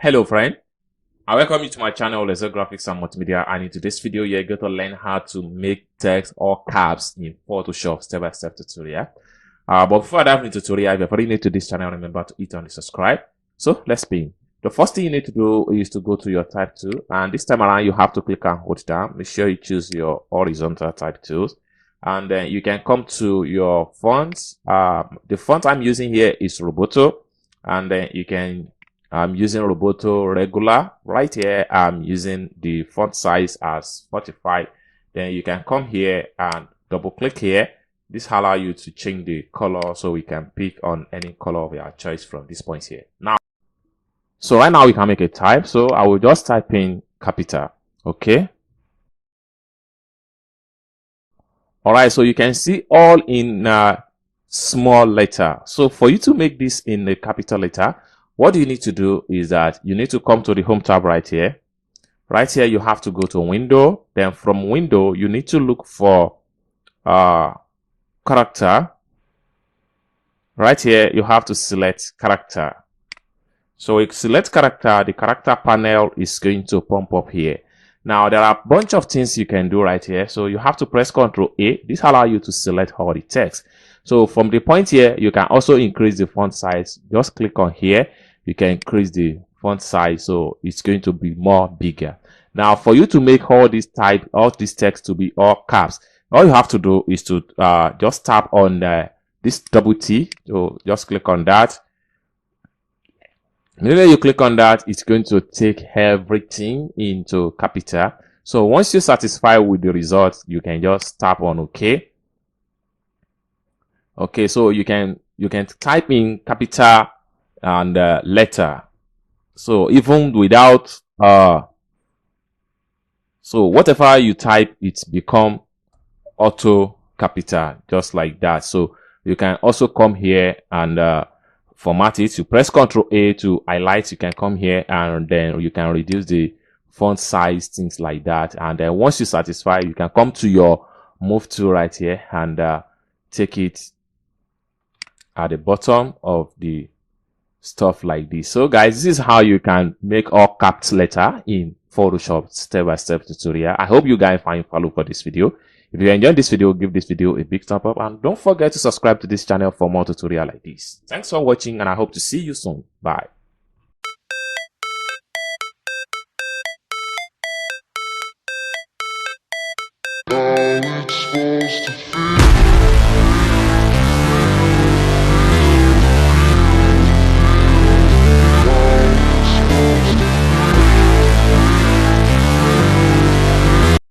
Hello friend, I welcome you to my channel Laser Graphics and Multimedia, and in today's video you're going to learn how to make text or caps in Photoshop step-by-step tutorial. But before I dive into the tutorial, if you're already new to this channel, remember to hit on the subscribe. So let's begin. The first thing you need to do is to go to your type tool, and this time around you have to click and hold down. Make sure you choose your horizontal type tools, and then you can come to your fonts. The font I'm using here is Roboto, and then you can I'm using Roboto regular. Right here, I'm using the font size as 45. Then you can come here and double click here. This allows you to change the color, so we can pick on any color of your choice from this point here. So right now we can make a type. So I will just type in capital. Okay. All right. So you can see all in small letter. So for you to make this in a capital letter, what you need to do is that you need to come to the home tab right here. Right here, you have to go to window. Then from window, you need to look for character. Right here, you have to select character. So if you select character, the character panel is going to pump up here. Now, there are a bunch of things you can do right here. So you have to press Ctrl A. This allows you to select all the text. So from the point here, you can also increase the font size. Just click on here. You can increase the font size, so it's going to be more bigger. Now, for you to make all this text to be all caps, all you have to do is to just tap on this double T. So just click on that. Whenever you click on that, it's going to take everything into capital. So once you're satisfied with the result, you can just tap on OK. Okay, so you can type in capital and letter. So even without so whatever you type, it's become auto capital, just like that. So you can also come here and format it. You press Ctrl A to highlight. You can come here and then you can reduce the font size, things like that. And then once you're satisfied, you can come to your move tool right here and take it at the bottom of the stuff like this. So guys, this is how you can make all caps letter in Photoshop step-by-step tutorial. I hope you guys find value for this video. If you enjoyed this video, give this video a big thumbs up and don't forget to subscribe to this channel for more tutorial like this. Thanks for watching and I hope to see you soon. Bye. How it's supposed to feel.